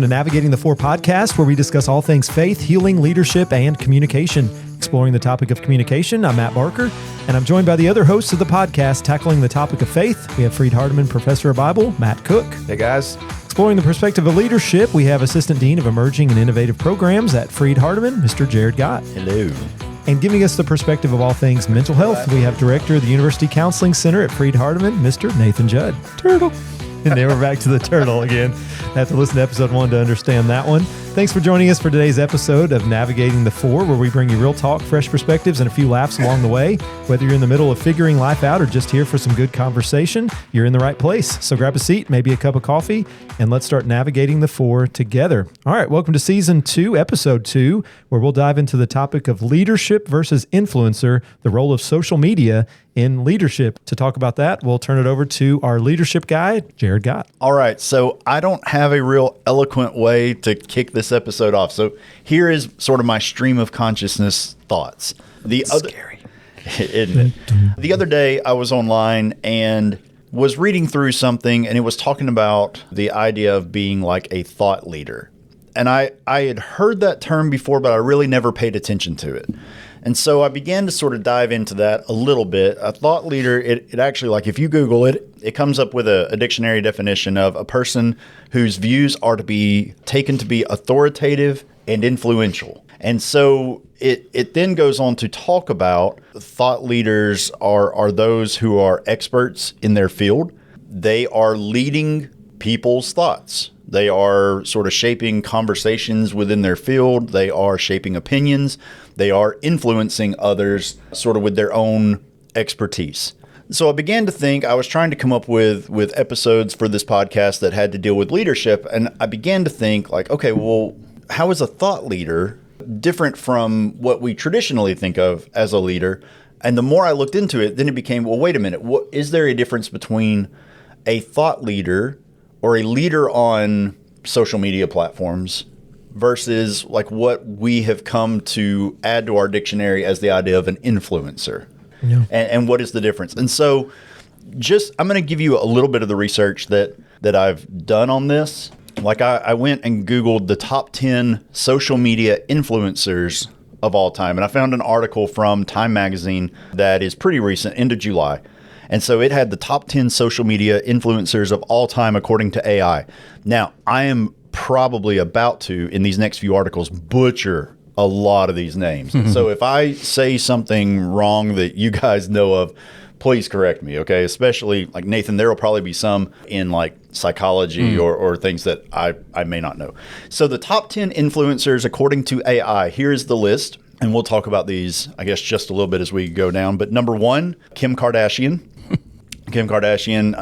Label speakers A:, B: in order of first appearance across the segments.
A: Navigating the Four podcast, where we discuss all things faith, healing, leadership, and communication. Exploring the topic of communication, I'm Matt Barker, and I'm joined by the other hosts of the podcast tackling the topic of faith. We have Freed Hardeman, Professor of Bible, Matt Cook.
B: Hey, guys.
A: Exploring the perspective of leadership, we have Assistant Dean of Emerging and Innovative Programs at Freed Hardeman, Mr. Jared Gott.
B: Hello.
A: And giving us the perspective of all things mental health, we have Director of the University Counseling Center at Freed Hardeman, Mr. Nathan Judd. Turtle. And then we're back to the turtle again. I have to listen to episode 1 to understand that one. Thanks for joining us for today's episode of Navigating the Four, where we bring you real talk, fresh perspectives, and a few laughs along the way. Whether you're in the middle of figuring life out or just here for some good conversation, you're in the right place. So grab a seat, maybe a cup of coffee, and let's start navigating the four together. All right, welcome to Season 2, Episode 2, where we'll dive into the topic of leadership versus influencer, the role of social media in leadership. To talk about that, we'll turn it over to our leadership guy, Jared Gott.
B: All right, so I don't have a real eloquent way to kick this episode off. So here is sort of my stream of consciousness thoughts.
C: Scary.
B: Isn't it? The other day I was online and was reading through something, and it was talking about the idea of being like a thought leader. And I had heard that term before, but I really never paid attention to it. And so I began to sort of dive into that a little bit. A thought leader, it actually, like if you Google it, it comes up with a dictionary definition of a person whose views are to be taken to be authoritative and influential. And so it then goes on to talk about thought leaders are those who are experts in their field. They are leading people's thoughts. They are sort of shaping conversations within their field. They are shaping opinions. They are influencing others sort of with their own expertise. So I began to think, I was trying to come up with episodes for this podcast that had to deal with leadership. And I began to think like, okay, well, how is a thought leader different from what we traditionally think of as a leader? And the more I looked into it, then it became, well, wait a minute. Is there a difference between a thought leader or a leader on social media platforms versus like what we have come to add to our dictionary as the idea of an influencer? Yeah. And what is the difference? And so I'm going to give you a little bit of the research that I've done on this. Like I went and Googled the top 10 social media influencers of all time. And I found an article from Time Magazine that is pretty recent, end of July. And so it had the top 10 social media influencers of all time according to AI. Now, I am probably about to, in these next few articles, butcher a lot of these names. Mm-hmm. So if I say something wrong that you guys know of, please correct me, okay? Especially, like Nathan, there will probably be some in like psychology or things that I may not know. So the top 10 influencers according to AI, here's the list. And we'll talk about these, I guess, just a little bit as we go down. But number 1, Kim Kardashian. Kim Kardashian,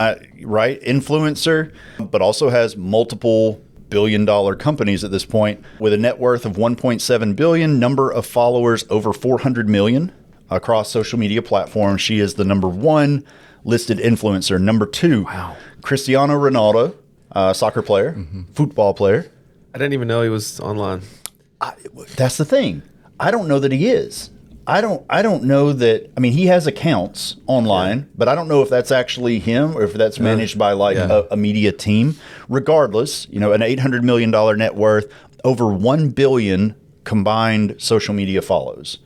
B: right, influencer, but also has multiple billion-dollar companies at this point with a net worth of 1.7 billion, number of followers over 400 million across social media platforms. She is the number 1 listed influencer. Number 2, wow, Cristiano Ronaldo, soccer player, football player.
C: I didn't even know he was online.
B: That's the thing. I don't know that he is. I don't know that. I mean, he has accounts online, but I don't know if that's actually him or if that's managed by like a media team. Regardless, an $800 million net worth, over 1 billion combined social media follows,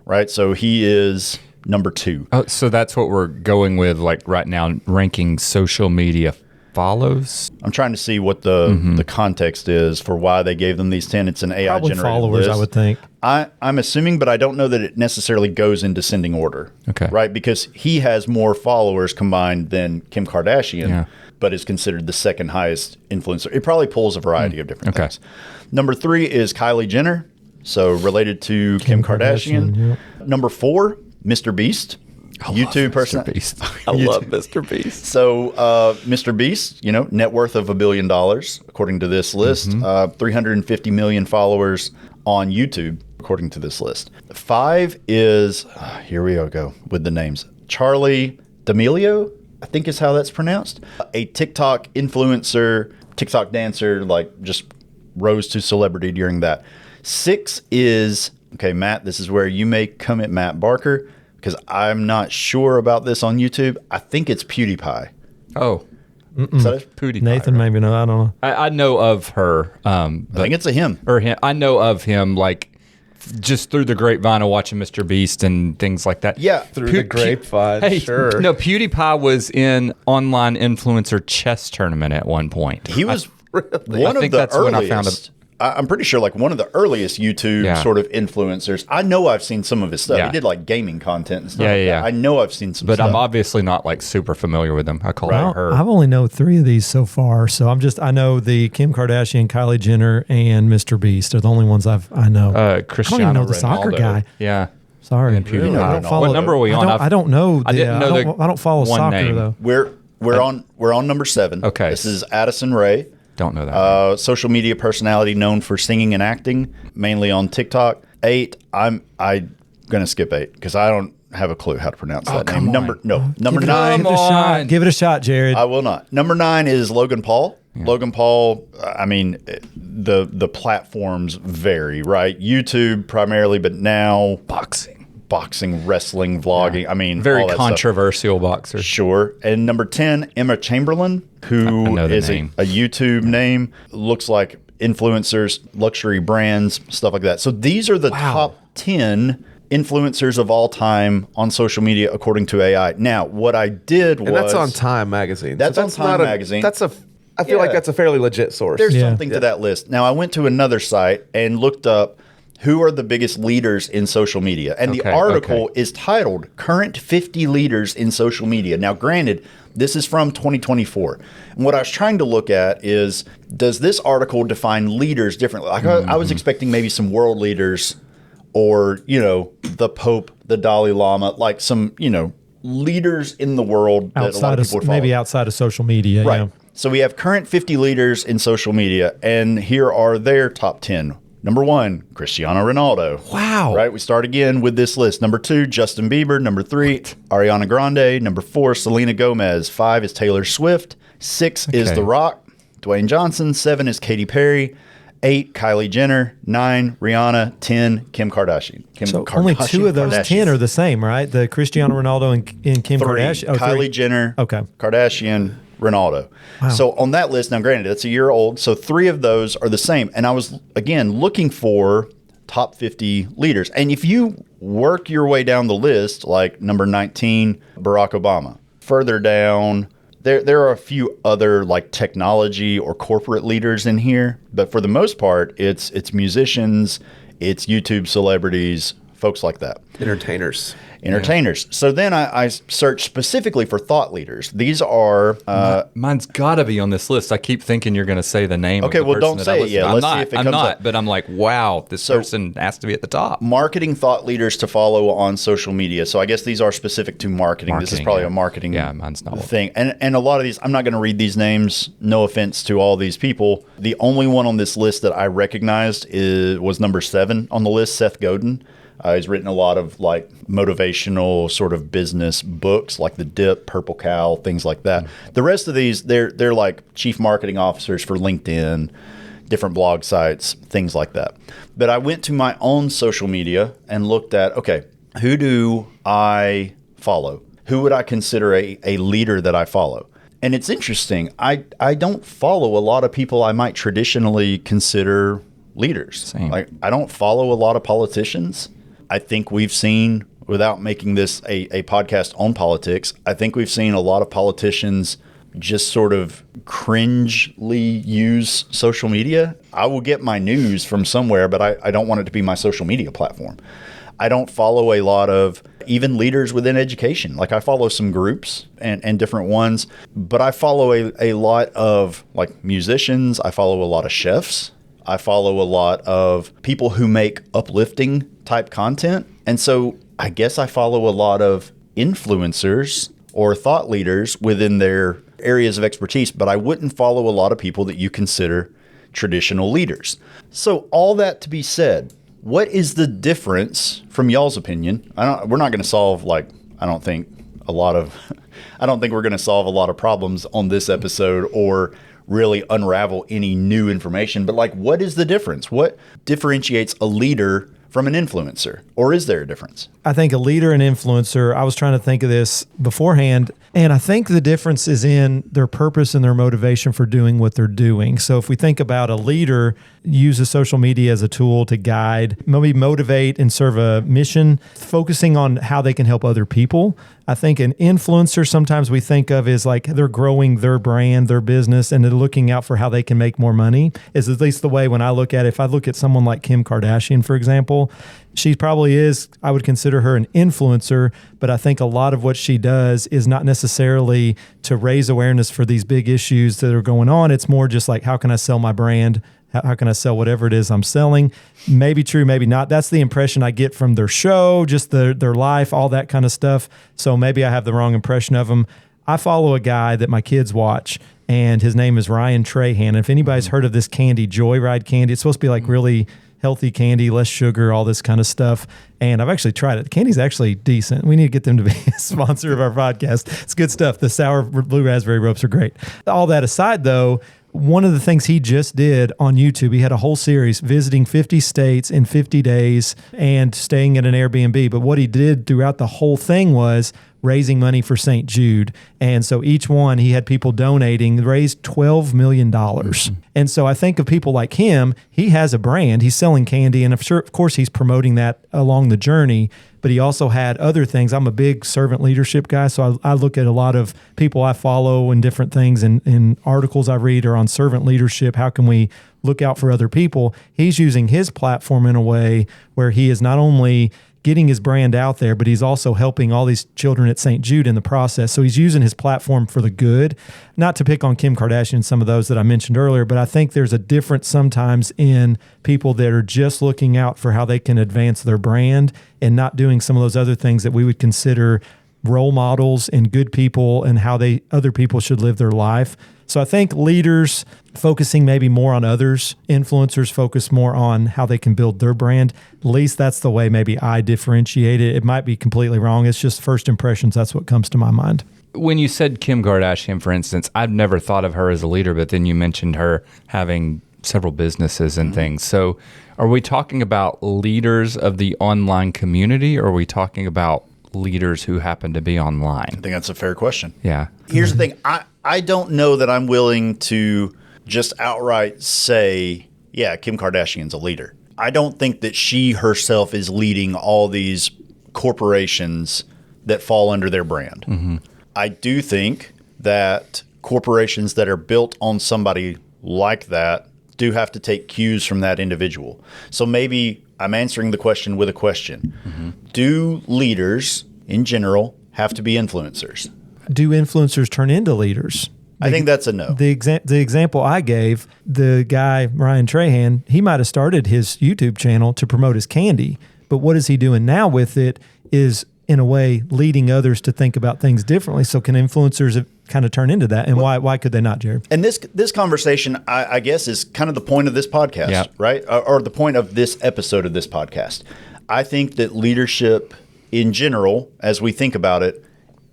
B: right? So he is number 2.
D: Oh, so that's what we're going with, like right now, ranking social media follows.
B: I'm trying to see what the context is for why they gave them these 10. It's an AI generated
A: followers,
B: list.
A: I would think.
B: I'm assuming, but I don't know that it necessarily goes in descending order.
D: Okay.
B: Right? Because he has more followers combined than Kim Kardashian, but is considered the second highest influencer. It probably pulls a variety of different things. Number 3 is Kylie Jenner, so related to Kim Kardashian. Number 4, Mr. Beast. YouTube person.
C: I love Mr. Beast.
B: So Mr. Beast, net worth of $1 billion, according to this list. 350 million followers on YouTube, according to this list. 5 is, here we go with the names. Charli D'Amelio, I think is how that's pronounced. A TikTok influencer, TikTok dancer, like just rose to celebrity during that. 6 is, okay, Matt, this is where you may come at Matt Barker, because I'm not sure about this on YouTube. I think it's PewDiePie.
D: Oh,
B: Is that it?
D: PewDiePie.
A: Nathan,
D: right?
A: maybe no. I don't know.
D: I know of her.
B: I think it's a him.
D: Or him. I know of him like just through the grapevine of watching Mr. Beast and things like that.
B: Yeah.
C: Through the grapevine,
D: Hey,
C: sure.
D: no, PewDiePie was in online influencer chess tournament at one point.
B: He was one
D: I
B: of
D: think
B: the
D: that's when I found
B: earliest. I'm pretty sure like one of the earliest YouTube
D: Yeah.
B: sort of influencers. I know I've seen some of his stuff.
D: Yeah.
B: He did like gaming content and stuff
D: Yeah,
B: like
D: yeah,
B: that.
D: yeah.
B: I know I've seen some
D: But
B: stuff.
D: I'm obviously not like super familiar with him. I call it her.
A: I've only know 3 of these so far, so I know the Kim Kardashian, Kylie Jenner, and Mr. Beast are the only ones I know.
D: Cristiano
A: I don't even know the soccer
D: Ronaldo.
A: guy.
D: Yeah.
A: Sorry,
D: And PewDiePie.
A: I don't follow.
D: What number are we on?
A: I don't know.
D: I didn't know the
A: I don't follow
D: one
A: soccer
D: name.
A: though.
B: We're on number 7.
D: Okay.
B: This is Addison Rae.
D: Don't know that.
B: Social media personality known for singing and acting, mainly on TikTok. 8. I'm gonna skip 8 because I don't have a clue how to pronounce that name.
D: come
B: Number
D: on.
B: number
A: Give
B: 9.
A: it a shot.
D: on.
A: Give it a shot, Jared.
B: I will not. Number 9 is Logan Paul. Logan Paul. I mean, the platforms vary, right? YouTube primarily, but now boxing, wrestling, vlogging. I mean,
D: Very
B: all that stuff.
D: controversial boxer.
B: Sure. And number 10, Emma Chamberlain,
D: I
B: who
D: know the
B: is a
D: name.
B: YouTube name, looks like influencers, luxury brands, stuff like that. So these are the top 10 influencers of all time on social media, according to AI. Now, what I did was...
C: And that's on Time Magazine.
B: That's on Time
C: not
B: Magazine.
C: I feel like
B: Yeah.
C: that's a fairly legit source.
B: There's
A: Yeah.
B: something to that list. Now, I went to another site and looked up who are the biggest leaders in social media. And the
D: Okay,
B: article is titled Current 50 Leaders in Social Media. Now, granted, this is from 2024. And what I was trying to look at is, does this article define leaders differently? Like I was expecting maybe some world leaders or, the Pope, the Dalai Lama, like some, leaders in the world that a lot
A: outside
B: of people would
A: of
B: follow.
A: maybe outside of social media.
B: Right.
A: Yeah.
B: So we have current 50 leaders in social media, and here are their top 10. Number 1, Cristiano Ronaldo.
A: Wow.
B: Right. We start again with this list. Number 2, Justin Bieber. Number 3, Ariana Grande. Number 4, Selena Gomez. 5 is Taylor Swift. 6 is
D: Okay.
B: The Rock, Dwayne Johnson. 7 is Katy Perry. 8, Kylie Jenner. 9, Rihanna. 10, Kim Kardashian.
A: So only 2 of those 10 are the same, right? The Cristiano Ronaldo and Kim
B: 3,
A: Kardashian. Oh,
B: Kylie
A: 3.
B: Jenner,
A: Okay.
B: Kardashian, Ronaldo. So on that list, now granted, it's a year old, so 3 of those are the same. And I was, again, looking for top 50 leaders. And if you work your way down the list, like number 19, Barack Obama. Further down, there are a few other like technology or corporate leaders in here. But for the most part, it's musicians, it's YouTube celebrities, folks like that.
C: Entertainers.
B: So then I searched specifically for thought leaders. These are
D: Mine's got to be on this list. I keep thinking you're going to say the name.
B: Okay,
D: of the
B: well, don't
D: person that
B: say
D: I
B: it
D: listen
B: yet.
D: to.
B: Let's
D: I'm
B: see
D: not,
B: if it
D: I'm
B: comes
D: not,
B: up.
D: but I'm like, wow, this person has to be at the top.
B: marketing thought leaders to follow on social media. So I guess these are specific to marketing. This is
D: Marketing,
B: probably
D: yeah.
B: a marketing
D: Yeah, mine's not one.
B: thing. And a lot of these, I'm not going to read these names. No offense to all these people. The only one on this list that I recognized was number 7 on the list, Seth Godin. He's written a lot of like motivational sort of business books like The Dip, Purple Cow, things like that. The rest of these, they're like chief marketing officers for LinkedIn, different blog sites, things like that. But I went to my own social media and looked at, okay, who do I follow? Who would I consider a leader that I follow? And it's interesting. I don't follow a lot of people I might traditionally consider leaders.
D: Same.
B: Like I don't follow a lot of politicians. I think we've seen, without making this a podcast on politics, I think we've seen a lot of politicians just sort of cringely use social media. I will get my news from somewhere, but I don't want it to be my social media platform. I don't follow a lot of even leaders within education. Like I follow some groups and different ones, but I follow a lot of like musicians. I follow a lot of chefs. I follow a lot of people who make uplifting type content. And so I guess I follow a lot of influencers or thought leaders within their areas of expertise, but I wouldn't follow a lot of people that you consider traditional leaders. So all that to be said, what is the difference from y'all's opinion? We're not going to solve I don't think we're going to solve a lot of problems on this episode or really unravel any new information, but what is the difference? What differentiates a leader from an influencer? Or is there a difference?
A: I think a leader and influencer, I was trying to think of this beforehand, and I think the difference is in their purpose and their motivation for doing what they're doing. So if we think about a leader, uses social media as a tool to guide, maybe motivate and serve a mission, focusing on how they can help other people. I think an influencer sometimes we think of is like they're growing their brand, their business, and they're looking out for how they can make more money, is at least the way when I look at it. If I look at someone like Kim Kardashian, for example, she probably is, I would consider her an influencer, but I think a lot of what she does is not necessarily to raise awareness for these big issues that are going on. It's more just like, how can I sell my brand? How can I sell whatever it is I'm selling? Maybe true, maybe not. That's the impression I get from their show, just their life, all that kind of stuff. So maybe I have the wrong impression of them. I follow a guy that my kids watch, and his name is Ryan Trahan. And if anybody's heard of this candy, Joyride candy, it's supposed to be like really healthy candy, less sugar, all this kind of stuff. And I've actually tried it. The candy's actually decent. We need to get them to be a sponsor of our podcast. It's good stuff. The sour blue raspberry ropes are great. All that aside, though, one of the things he just did on YouTube, he had a whole series visiting 50 states in 50 days and staying at an Airbnb. But what he did throughout the whole thing was raising money for St. Jude. And so each one, he had people donating, raised $12 million. And so I think of people like him, he has a brand, he's selling candy, and I'm sure, of course, he's promoting that along the journey, but he also had other things. I'm a big servant leadership guy, so I look at a lot of people I follow and different things and articles I read are on servant leadership. How can we look out for other people? He's using his platform in a way where he is not only getting his brand out there, but he's also helping all these children at St. Jude in the process. So he's using his platform for the good, not to pick on Kim Kardashian and some of those that I mentioned earlier, but I think there's a difference sometimes in people that are just looking out for how they can advance their brand and not doing some of those other things that we would consider role models and good people and how other people should live their life. So I think leaders focusing maybe more on others, influencers focus more on how they can build their brand. At least that's the way maybe I differentiate it. It might be completely wrong. It's just first impressions. That's what comes to my mind.
D: When you said Kim Kardashian, for instance, I've never thought of her as a leader, but then you mentioned her having several businesses and things. So are we talking about leaders of the online community, or are we talking about leaders who happen to be online?
B: I think that's a fair question.
D: Yeah.
B: Here's the thing. I don't know that I'm willing to just outright say, yeah, Kim Kardashian's a leader. I don't think that she herself is leading all these corporations that fall under their brand. Mm-hmm. I do think that corporations that are built on somebody like that do have to take cues from that individual. So maybe I'm answering the question with a question. Mm-hmm. Do leaders in general have to be influencers?
A: Do influencers turn into leaders?
B: I think that's a no.
A: The example I gave, the guy, Ryan Trahan, he might have started his YouTube channel to promote his candy, but what is he doing now with it is, in a way, leading others to think about things differently. So can influencers kind of turn into that? And why could they not, Jared?
B: And this conversation, I guess, is kind of the point of this podcast, right? Or the point of this episode of this podcast. I think that leadership in general, as we think about it,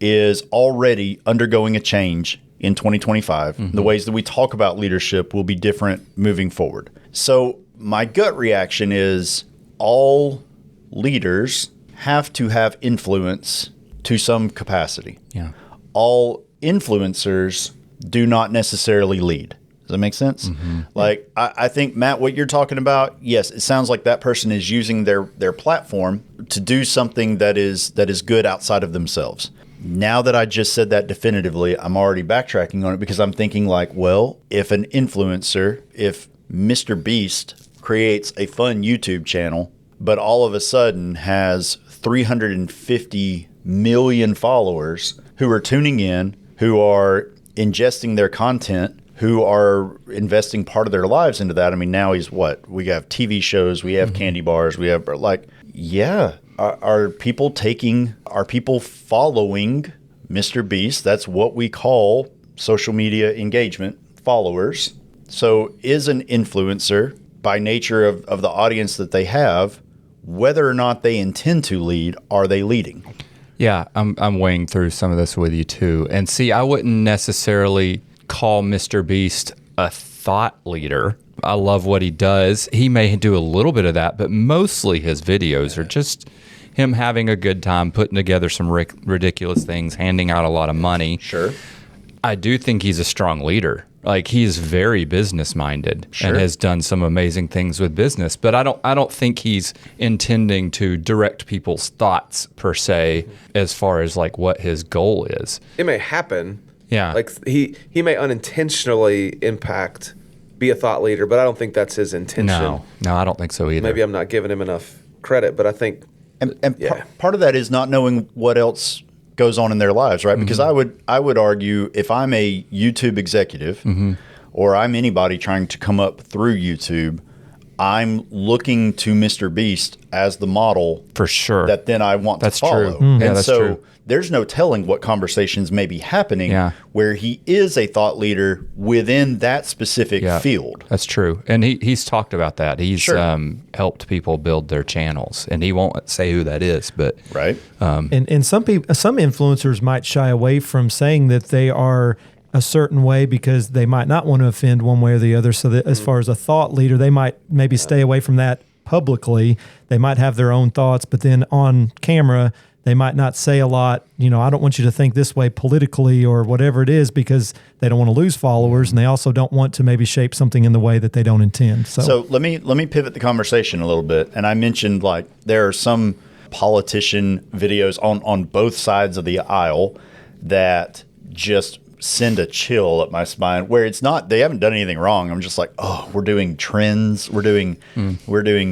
B: is already undergoing a change in 2025. Mm-hmm. The ways that we talk about leadership will be different moving forward. So my gut reaction is all leaders have to have influence to some capacity.
D: Yeah.
B: All influencers do not necessarily lead. Does that make sense? Mm-hmm. Like, I think, Matt, what you're talking about, yes, it sounds like that person is using their platform to do something that is good outside of themselves. Now that I just said that definitively, I'm already backtracking on it because I'm thinking like, well, if an influencer, if Mr. Beast creates a fun YouTube channel, but all of a sudden has 350 million followers who are tuning in, who are ingesting their content, who are investing part of their lives into that. I mean, now he's what? We have TV shows, we have candy bars, we have like, yeah. Are people following Mr. Beast? That's what we call social media engagement, followers. So is an influencer, by nature of the audience that they have, whether or not they intend to lead, are they leading?
D: Yeah, I'm weighing through some of this with you too. And see, I wouldn't necessarily call Mr. Beast a thought leader. I love what he does. He may do a little bit of that, but mostly his videos are just him having a good time, putting together some ridiculous things, handing out a lot of money.
B: Sure.
D: I do think he's a strong leader. Like, he's very business minded and has done some amazing things with business, but I don't think he's intending to direct people's thoughts per se as far as like what his goal is.
C: It may happen.
D: Yeah.
C: Like he may unintentionally be a thought leader, but I don't think that's his intention.
D: No, I don't think so either.
C: Maybe I'm not giving him enough credit, but I think
B: part of that is not knowing what else goes on in their lives, right? Because I would argue if I'm a YouTube executive or I'm anybody trying to come up through YouTube, I'm looking to Mr. Beast as the model
D: for sure
B: that then I want to follow.
D: True. Yeah,
B: and
D: that's
B: so
D: true.
B: There's no telling what conversations may be happening where he is a thought leader within that specific field.
D: That's true. And he's talked about that. He's helped people build their channels, and he won't say who that is, but
B: right.
A: And some influencers might shy away from saying that they are a certain way because they might not want to offend one way or the other. So that as far as a thought leader, they might maybe stay away from that publicly. They might have their own thoughts, but then on camera, they might not say a lot. I don't want you to think this way politically or whatever it is, because they don't want to lose followers, and they also don't want to maybe shape something in the way that they don't intend.
B: So let me pivot the conversation a little bit. And I mentioned like there are some politician videos on both sides of the aisle that just send a chill up my spine, where it's not, they haven't done anything wrong. I'm just like, oh, we're doing trends. We're doing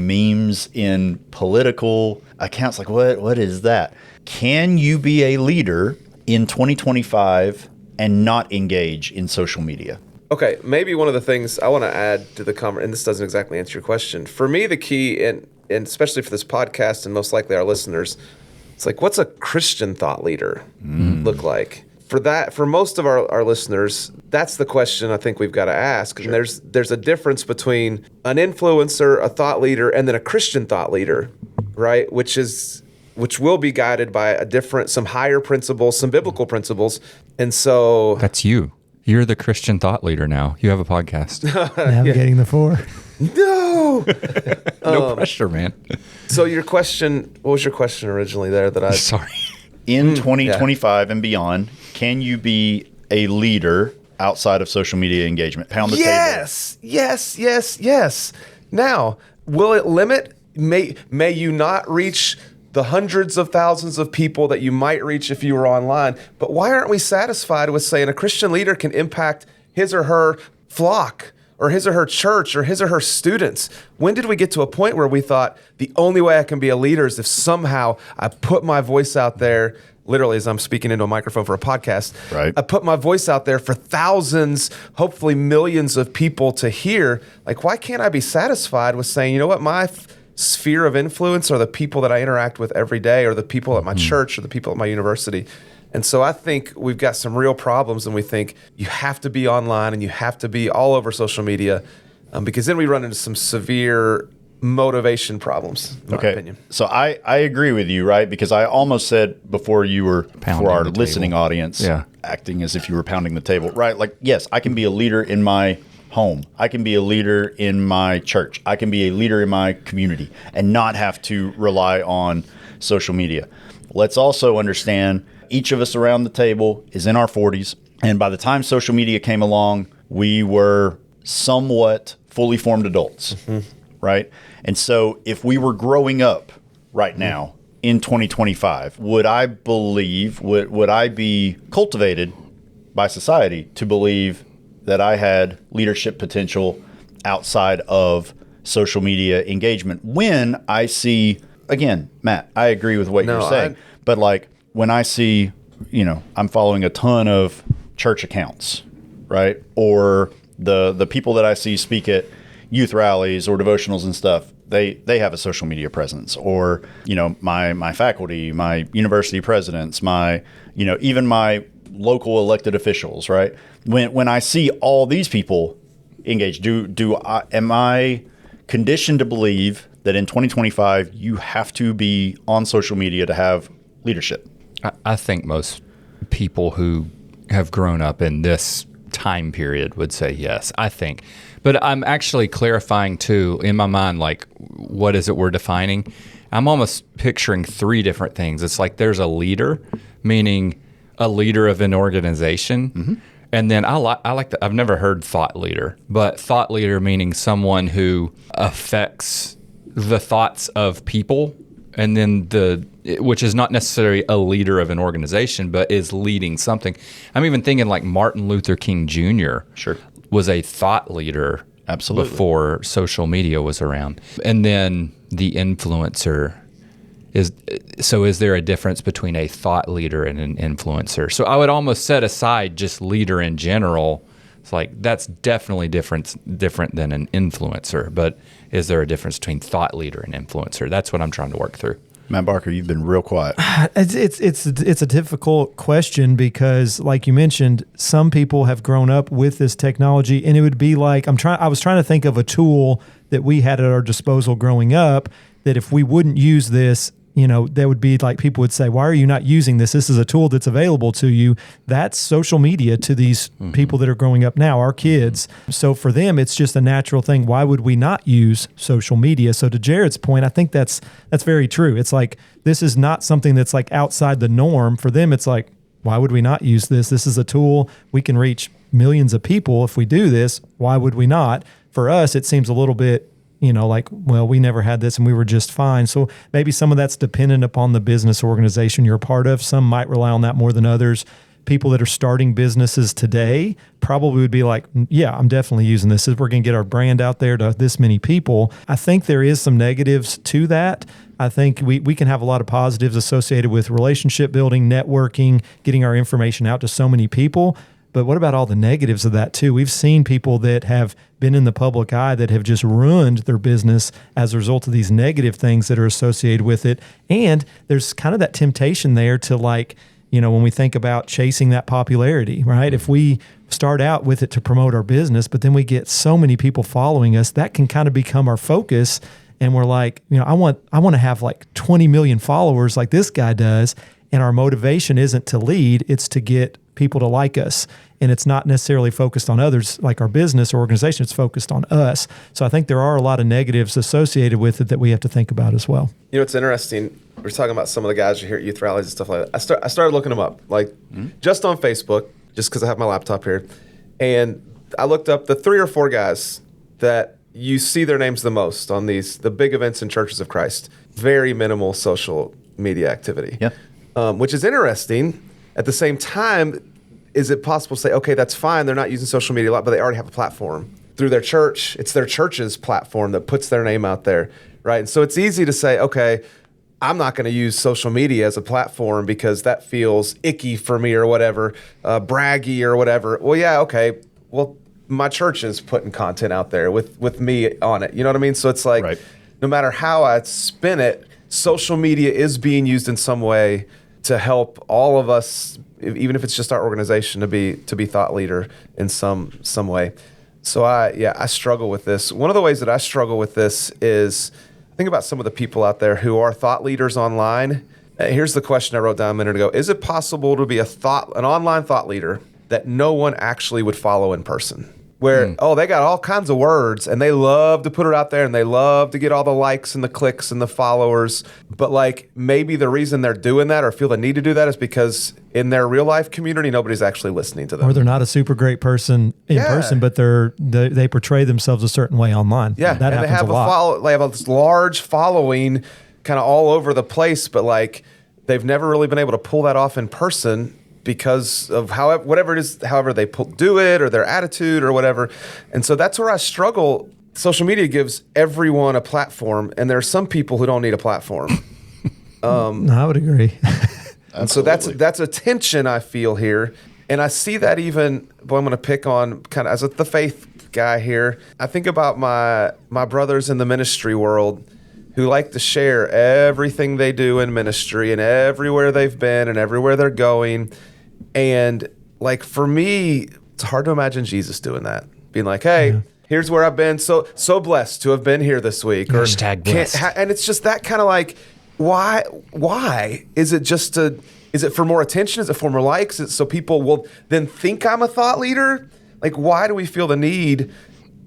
B: memes in political accounts. Like, what is that? Can you be a leader in 2025 and not engage in social media?
C: Okay, maybe one of the things I want to add to the conversation, and this doesn't exactly answer your question. For me, the key, and especially for this podcast and most likely our listeners, it's like, what's a Christian thought leader look like? For most of our listeners, that's the question I think we've got to ask. Sure. And there's a difference between an influencer, a thought leader, and then a Christian thought leader, right? Which will be guided by some higher principles, some biblical principles. And so
D: that's you. You're the Christian thought leader now. You have a podcast.
A: Navigating the four.
C: No.
D: No pressure, man.
C: So what was your question originally there that I...
D: Sorry.
B: In 2025 and beyond, can you be a leader outside of social media engagement? Pound the table.
C: Yes. Now, will it limit? May you not reach the hundreds of thousands of people that you might reach if you were online? But why aren't we satisfied with saying a Christian leader can impact his or her flock, or his or her church, or his or her students? When did we get to a point where we thought the only way I can be a leader is if somehow I put my voice out there, literally as I'm speaking into a microphone for a podcast,
B: right?
C: I put my voice out there for thousands, hopefully millions of people to hear. Like, why can't I be satisfied with saying, you know what, my sphere of influence are the people that I interact with every day, or the people at my church, or the people at my university? And so I think we've got some real problems, and we think you have to be online and you have to be all over social media, because then we run into some severe motivation problems, in my opinion.
B: So I agree with you, right? Because I almost said before you were,
D: pounding
B: for our
D: the
B: listening
D: table.
B: Audience, acting as if you were pounding the table, right? Like, yes, I can be a leader in my home. I can be a leader in my church. I can be a leader in my community and not have to rely on social media. Let's also understand each of us around the table is in our 40s. And by the time social media came along, we were somewhat fully formed adults, right? And so if we were growing up right now in 2025, would I be cultivated by society to believe that I had leadership potential outside of social media engagement? When I see, again, Matt, I agree with what you're saying, but like when I see, I'm following a ton of church accounts, right? Or the people that I see speak at youth rallies or devotionals and stuff, they have a social media presence. Or, my faculty, my university presidents, even my local elected officials, right? When I see all these people engaged, am I conditioned to believe that in 2025 you have to be on social media to have leadership?
D: I think most people who have grown up in this time period would say yes. I think But I'm actually clarifying too in my mind, like, what is it we're defining? I'm almost picturing three different things. It's like there's a leader, meaning a leader of an organization. Mm-hmm. And then I like that. I've never heard thought leader, but thought leader meaning someone who affects the thoughts of people, and then which is not necessarily a leader of an organization, but is leading something. I'm even thinking like Martin Luther King Jr.
B: Sure.
D: was a thought leader.
B: Absolutely.
D: Before social media was around. And then the influencer is there a difference between a thought leader and an influencer? So I would almost set aside just leader in general. It's like that's definitely different than an influencer, but is there a difference between thought leader and influencer? That's what I'm trying to work through.
B: Matt Barker, you've been real quiet.
A: It's a difficult question because, like you mentioned, some people have grown up with this technology, and it would be like I was trying to think of a tool that we had at our disposal growing up that if we wouldn't use this, there would be like people would say, why are you not using this? This is a tool that's available to you. That's social media to these people that are growing up now, our kids. So for them, it's just a natural thing. Why would we not use social media? So to Jared's point, I think that's very true. It's like, this is not something that's like outside the norm. For them, it's like, why would we not use this? This is a tool. We can reach millions of people if we do this. Why would we not? For us, it seems a little bit like, well, we never had this and we were just fine. So maybe some of that's dependent upon the business organization you're a part of. Some might rely on that more than others. People that are starting businesses today probably would be like, yeah, I'm definitely using this. We're going to get our brand out there to this many people. I think there is some negatives to that. I think we can have a lot of positives associated with relationship building, networking, getting our information out to so many people. But what about all the negatives of that too? We've seen people that have been in the public eye that have just ruined their business as a result of these negative things that are associated with it. And there's kind of that temptation there to like, when we think about chasing that popularity, right? If we start out with it to promote our business, but then we get so many people following us, that can kind of become our focus. And we're like, I want to have like 20 million followers like this guy does. And our motivation isn't to lead, it's to get people to like us. And it's not necessarily focused on others like our business or organization, it's focused on us. So I think there are a lot of negatives associated with it that we have to think about as well.
C: It's interesting. We're talking about some of the guys you hear at youth rallies and stuff like that. I started looking them up, like just on Facebook, just because I have my laptop here. And I looked up the 3 or 4 guys that you see their names the most on the big events in Churches of Christ. Very minimal social media activity.
B: Yeah.
C: Which is interesting. At the same time, is it possible to say, okay, that's fine, they're not using social media a lot, but they already have a platform through their church. It's their church's platform that puts their name out there, right? And so it's easy to say, okay, I'm not going to use social media as a platform because that feels icky for me or whatever, braggy or whatever. Well, yeah, okay. Well, my church is putting content out there with me on it. You know what I mean? So it's like, right. No matter how I spin it, social media is being used in some way to help all of us, even if it's just our organization, to be thought leader in some way. So I struggle with this. One of the ways that I struggle with this is think about some of the people out there who are thought leaders online. Here's the question I wrote down a minute ago. Is it possible to be an online thought leader that no one actually would follow in person? Where, they got all kinds of words and they love to put it out there and they love to get all the likes and the clicks and the followers. But like maybe the reason they're doing that or feel the need to do that is because in their real life community, nobody's actually listening to them.
A: Or they're not a super great person in person, but they portray themselves a certain way online.
C: Yeah,
A: that
C: and
A: happens a lot.
C: They have this large following kind of all over the place, but like they've never really been able to pull that off in person because of however they do it or their attitude or whatever. And so that's where I struggle. Social media gives everyone a platform, and there are some people who don't need a platform.
A: I would agree.
C: And so that's a tension I feel here. And I see that even, I'm going to pick on kind of as the faith guy here. I think about my brothers in the ministry world who like to share everything they do in ministry and everywhere they've been and everywhere they're going. And like for me, it's hard to imagine Jesus doing that. Being like, hey, here's where I've been. So blessed to have been here this week. Or
D: Hashtag blessed.
C: And it's just that kind of like, why? Is it for more attention? Is it for more likes? Is it so people will then think I'm a thought leader? Like, why do we feel the need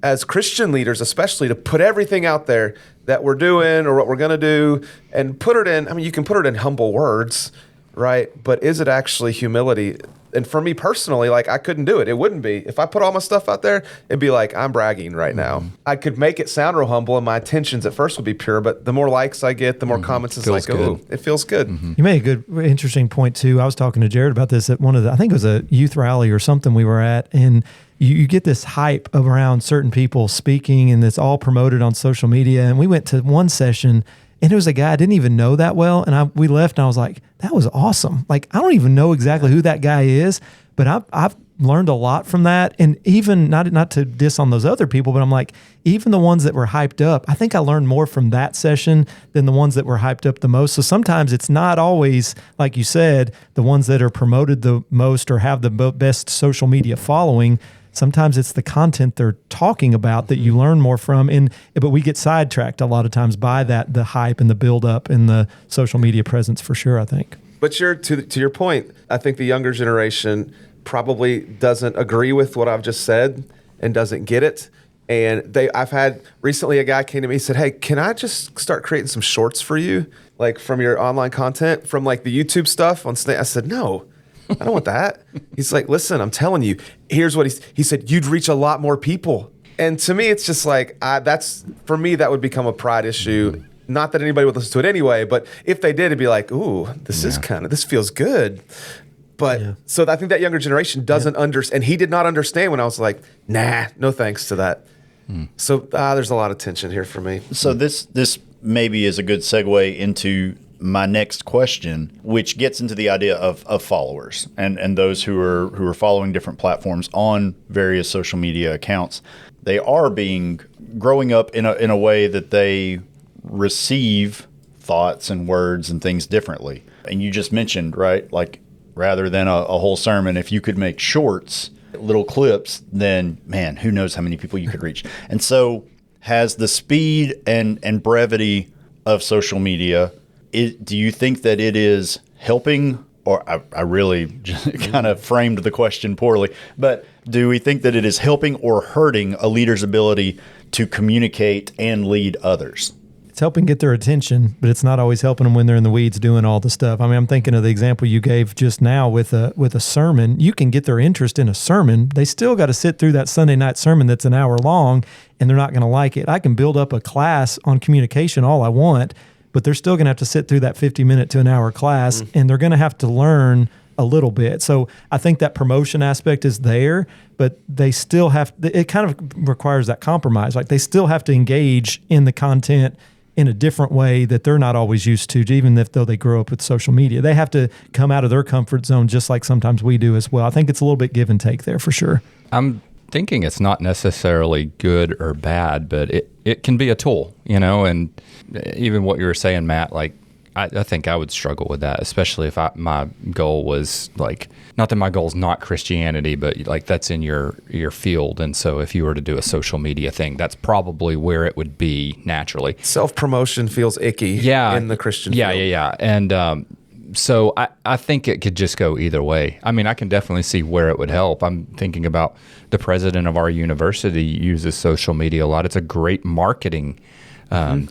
C: as Christian leaders, especially, to put everything out there that we're doing or what we're going to do and put it in. I mean, you can put it in humble words, right? But is it actually humility? And for me personally, like, I couldn't do it. It wouldn't be. If I put all my stuff out there, it'd be like, I'm bragging right now. I could make it sound real humble, and my intentions at first would be pure, but the more likes I get, the more comments, it's like, oh, it feels good.
A: You made a good, interesting point too. I was talking to Jared about this at I think it was a youth rally or something we were at, and you get this hype around certain people speaking, and it's all promoted on social media. And we went to one session, and it was a guy I didn't even know that well. And we left, and I was like, that was awesome. Like, I don't even know exactly who that guy is, but I've learned a lot from that. And even not to diss on those other people, but I'm like, even the ones that were hyped up, I think I learned more from that session than the ones that were hyped up the most. So sometimes it's not always, like you said, the ones that are promoted the most or have the best social media following. Sometimes it's the content they're talking about that you learn more from. But we get sidetracked a lot of times by the hype and the build up and the social media presence, for sure, I think.
C: But to your point, I think the younger generation probably doesn't agree with what I've just said and doesn't get it. And I've had recently a guy came to me and said, hey, can I just start creating some shorts for you? Like, from your online content, from like the YouTube stuff on Snake? I said, no. I don't want that. He's like, listen, I'm telling you, here's what he said, you'd reach a lot more people. And to me, it's just like, for me, that would become a pride issue. Not that anybody would listen to it anyway, but if they did, it'd be like, ooh, this feels good. But so I think that younger generation doesn't understand, and he did not understand when I was like, nah, no thanks to that. So there's a lot of tension here for me.
B: So this maybe is a good segue into my next question, which gets into the idea of followers and those who are following different platforms on various social media accounts. They are growing up in a way that they receive thoughts and words and things differently. And you just mentioned, right, like, rather than a whole sermon, if you could make shorts, little clips, then man, who knows how many people you could reach. And so has the speed and brevity of social media, do you think that it is helping, or I really just kind of framed the question poorly, but do we think that it is helping or hurting a leader's ability to communicate and lead others?
A: It's helping get their attention, but it's not always helping them when they're in the weeds doing all the stuff. I mean, I'm thinking of the example you gave just now with a sermon. You can get their interest in a sermon. They still got to sit through that Sunday night sermon that's an hour long, and they're not going to like it. I can build up a class on communication all I want, but they're still going to have to sit through that 50-minute to an hour class, and they're going to have to learn a little bit. So I think that promotion aspect is there, but they still it kind of requires that compromise. Like, they still have to engage in the content in a different way that they're not always used to, even though they grow up with social media. They have to come out of their comfort zone just like sometimes we do as well. I think it's a little bit give and take there for sure.
D: I'm thinking it's not necessarily good or bad, but it can be a tool, and even what you were saying, Matt, like, I think I would struggle with that, especially if my goal was like, not that my goal is not Christianity, but like that's in your field. And so if you were to do a social media thing, that's probably where it would be naturally.
C: Self-promotion feels icky in the Christian field.
D: Yeah. And so I think it could just go either way. I mean, I can definitely see where it would help. I'm thinking about the president of our university uses social media a lot. It's a great marketing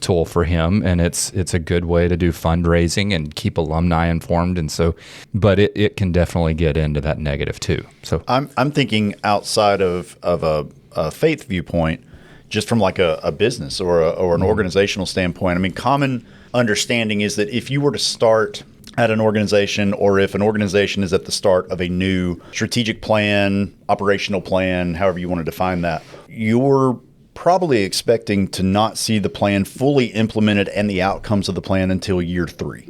D: tool for him, and it's a good way to do fundraising and keep alumni informed, and so, but it can definitely get into that negative too. So
B: I'm thinking outside of a faith viewpoint, just from like a business or an organizational standpoint. I mean, common understanding is that if you were to start at an organization, or if an organization is at the start of a new strategic plan, operational plan, however you want to define that, you're probably expecting to not see the plan fully implemented and the outcomes of the plan until year 3,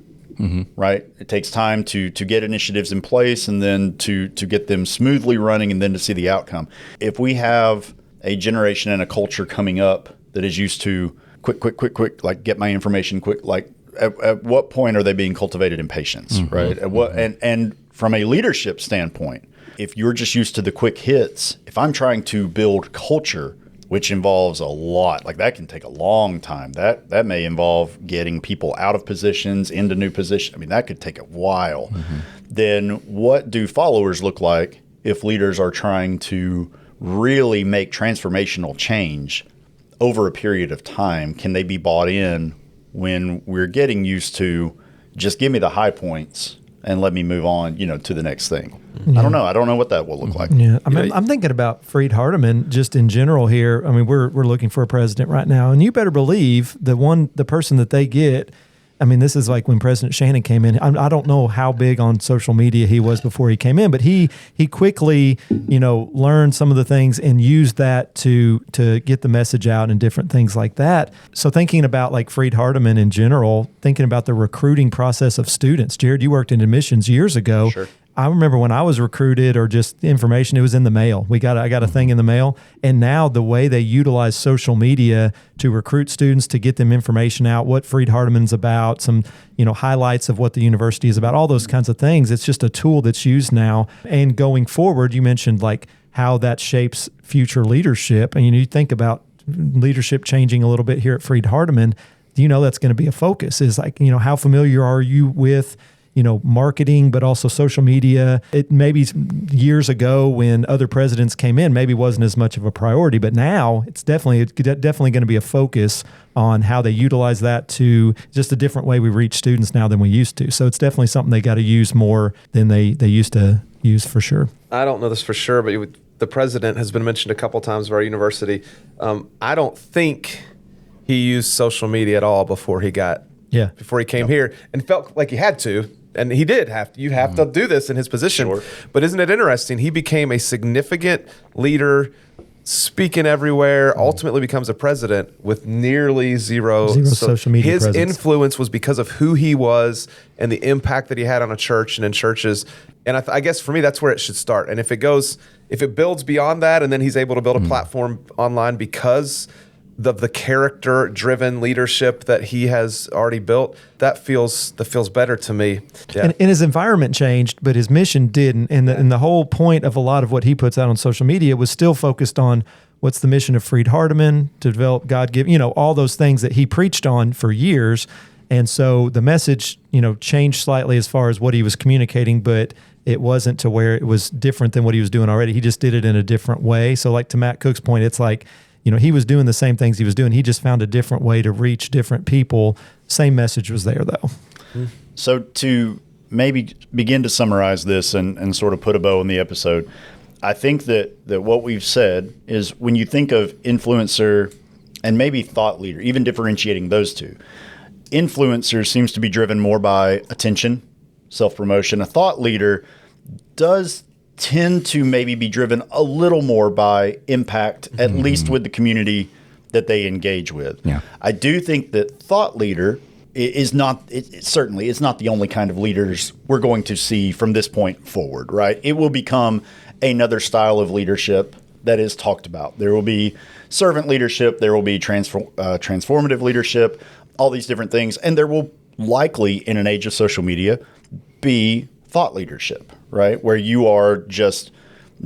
B: right? It takes time to get initiatives in place, and then to get them smoothly running, and then to see the outcome. If we have a generation and a culture coming up that is used to quick, like, get my information quick, like, at what point are they being cultivated in patience, right? At what, and from a leadership standpoint, if you're just used to the quick hits, if I'm trying to build culture, which involves a lot, like, that can take a long time. That may involve getting people out of positions into new positions. I mean, that could take a while. Then what do followers look like if leaders are trying to really make transformational change over a period of time? Can they be bought in when we're getting used to just give me the high points and let me move on, to the next thing? I don't know. I don't know what that will look like.
A: Yeah, I'm thinking about Freed Hardeman just in general here. I mean, we're looking for a president right now, and you better believe the person that they get. I mean, this is like when President Shannon came in. I don't know how big on social media he was before he came in, but he quickly, learned some of the things and used that to get the message out and different things like that. So thinking about like Freed Hardeman in general, thinking about the recruiting process of students. Jared, you worked in admissions years ago.
B: Sure.
A: I remember when I was recruited or just information, it was in the mail. I got a thing in the mail. And now the way they utilize social media to recruit students, to get them information out, what Freed Hardeman's about, some, highlights of what the university is about, all those kinds of things. It's just a tool that's used now. And going forward, you mentioned like how that shapes future leadership. And you think about leadership changing a little bit here at Freed Hardeman. That's going to be a focus is like, how familiar are you with marketing, but also social media? It maybe years ago when other presidents came in, maybe wasn't as much of a priority, but now it's definitely going to be a focus on how they utilize that to just a different way we reach students now than we used to. So it's definitely something they got to use more than they used to use for sure.
C: I don't know this for sure, but the president has been mentioned a couple times of our university. I don't think he used social media at all before he came here and felt like he had to. And he did have to. You have to do this in his position.
B: Sure.
C: But isn't it interesting? He became a significant leader, speaking everywhere, ultimately becomes a president with nearly zero
A: social media
C: his
A: presence.
C: influence was because of who he was and the impact that he had on a church and in churches. And I guess for me, that's where it should start. And if it builds beyond that, and then he's able to build a platform online because of the character-driven leadership that he has already built, that feels better to me. Yeah.
A: And his environment changed, but his mission didn't. And the whole point of a lot of what he puts out on social media was still focused on what's the mission of Freed Hardeman, to develop God-given, all those things that he preached on for years. And so the message, changed slightly as far as what he was communicating, but it wasn't to where it was different than what he was doing already. He just did it in a different way. So like to Matt Cook's point, it's like, he was doing the same things he was doing. He just found a different way to reach different people. Same message was there, though.
B: So to maybe begin to summarize this and sort of put a bow on the episode, I think that what we've said is when you think of influencer and maybe thought leader, even differentiating those two, influencer seems to be driven more by attention, self-promotion. A thought leader does tend to maybe be driven a little more by impact, at least with the community that they engage with.
D: Yeah.
B: I do think that thought leader is not, certainly it's not the only kind of leaders we're going to see from this point forward, right? It will become another style of leadership that is talked about. There will be servant leadership, there will be transformative leadership, all these different things. And there will likely, in an age of social media, be thought leadership, right? Where you are just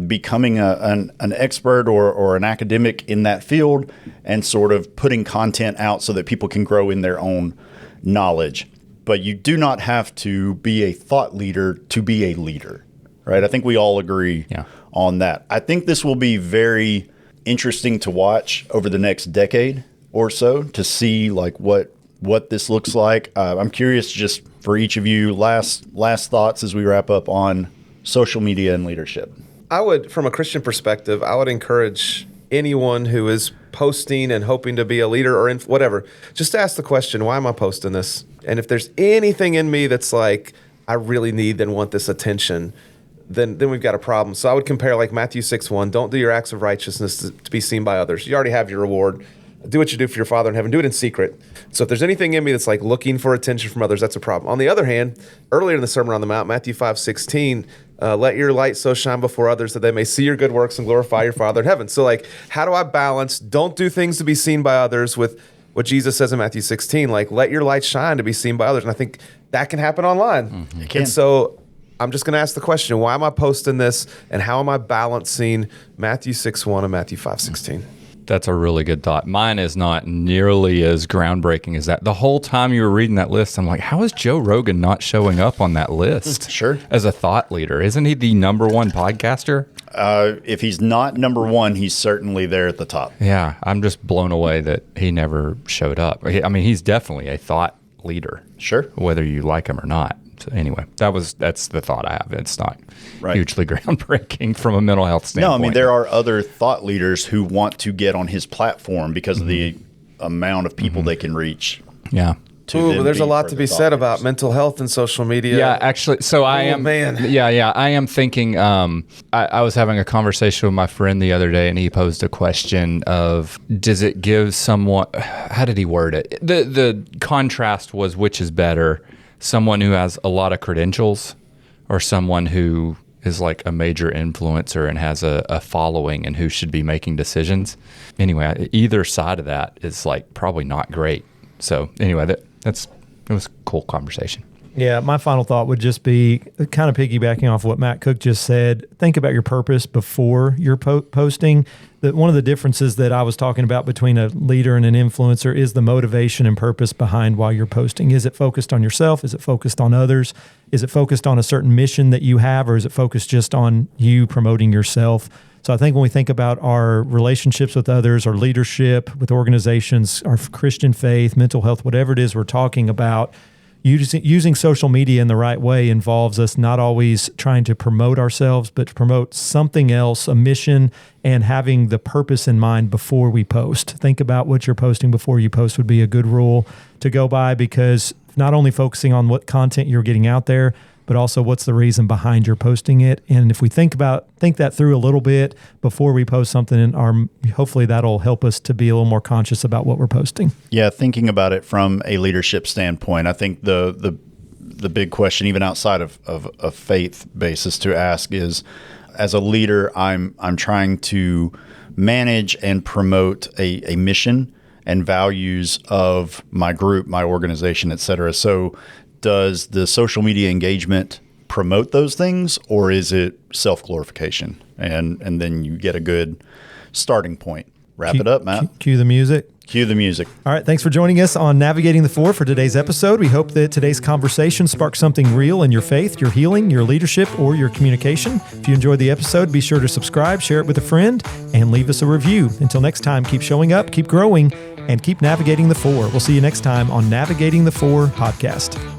B: becoming an expert or an academic in that field and sort of putting content out so that people can grow in their own knowledge. But you do not have to be a thought leader to be a leader, right? I think we all agree on that. I think this will be very interesting to watch over the next decade or so to see like what this looks like. I'm curious just for each of you, last thoughts as we wrap up on social media and leadership.
C: I would, from a Christian perspective, I would encourage anyone who is posting and hoping to be a leader or whatever, just ask the question, why am I posting this? And if there's anything in me that's like, I really need and want this attention, then we've got a problem. So I would compare like Matthew 6:1, don't do your acts of righteousness to be seen by others. You already have your reward. Do what you do for your Father in heaven. Do it in secret. So if there's anything in me that's like looking for attention from others, that's a problem. On the other hand, earlier in the Sermon on the Mount, Matthew 5:16, let your light so shine before others that they may see your good works and glorify your Father in heaven. So like, how do I balance don't do things to be seen by others with what Jesus says in Matthew 16, like let your light shine to be seen by others. And I think that can happen online.
B: It can.
C: And so I'm just going to ask the question, why am I posting this and how am I balancing Matthew 6:1 and Matthew 5:16?
D: That's a really good thought. Mine is not nearly as groundbreaking as that. The whole time you were reading that list, I'm like, how is Joe Rogan not showing up on that list?
B: Sure.
D: As a thought leader? Isn't he the number one podcaster?
B: If he's not number one, he's certainly there at the top.
D: Yeah, I'm just blown away that he never showed up. I mean, he's definitely a thought leader.
B: Sure.
D: Whether you like him or not. So anyway, that's the thought I have. It's not
B: Right.
D: hugely groundbreaking from a mental health standpoint.
B: No, I mean, there are other thought leaders who want to get on his platform because of the amount of people they can reach.
D: Yeah.
C: Ooh, but there's a lot to be said about mental health and social media.
D: Yeah, actually, so I am.
C: Man.
D: Yeah, I am thinking. I was having a conversation with my friend the other day, and he posed a question of, does it give someone? How did he word it? The contrast was, which is better, someone who has a lot of credentials, or someone who is like a major influencer and has a following and who should be making decisions. Anyway, either side of that is like probably not great. So anyway, it was a cool conversation.
A: Yeah, my final thought would just be kind of piggybacking off what Matt Cook just said. Think about your purpose before you're posting. That one of the differences that I was talking about between a leader and an influencer is the motivation and purpose behind why you're posting. Is it focused on yourself? Is it focused on others? Is it focused on a certain mission that you have, or is it focused just on you promoting yourself? So I think when we think about our relationships with others, our leadership with organizations, our Christian faith, mental health, whatever it is we're talking about, using social media in the right way involves us not always trying to promote ourselves, but to promote something else, a mission, and having the purpose in mind before we post. Think about what you're posting before you post would be a good rule to go by, because not only focusing on what content you're getting out there, but also what's the reason behind your posting it. And if we think that through a little bit before we post something, hopefully that'll help us to be a little more conscious about what we're posting.
B: Yeah, thinking about it from a leadership standpoint, I think the big question, even outside of a faith basis, to ask is, as a leader, I'm trying to manage and promote a mission and values of my group, my organization, et cetera. So does the social media engagement promote those things, or is it self-glorification? And then you get a good starting point. Wrap it up, Matt.
A: Cue the music.
B: Cue the music.
A: All right. Thanks for joining us on Navigating the Four for today's episode. We hope that today's conversation sparked something real in your faith, your healing, your leadership, or your communication. If you enjoyed the episode, be sure to subscribe, share it with a friend, and leave us a review. Until next time, keep showing up, keep growing, and keep navigating the four. We'll see you next time on Navigating the Four podcast.